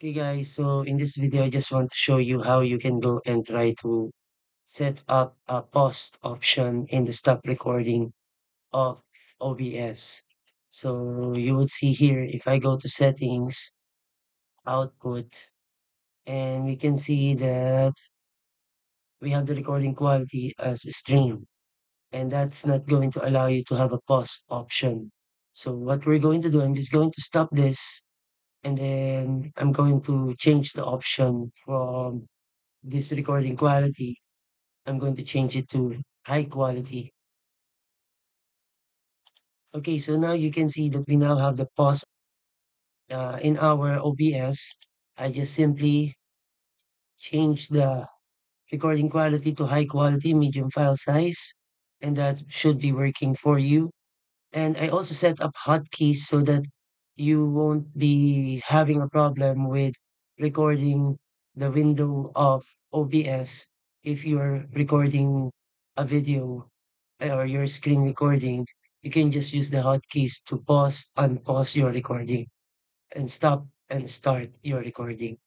Okay guys, so in this video, I just want to show you how you can go and try to set up a pause option in the stop recording of OBS. So you would see here, if I go to settings, output, and we can see that we have the recording quality as stream, and that's not going to allow you to have a pause option. So what we're going to do, I'm just going to stop this, and then I'm going to change the option from this recording quality. I'm going to change it to high quality. Okay, so now you can see that we now have the pause in our OBS. I just simply change the recording quality to high quality, medium file size, and that should be working for you. And I also set up hotkeys so that you won't be having a problem with recording the window of OBS if you're recording a video or your screen recording. You can just use the hotkeys to pause, unpause your recording, and stop and start your recording.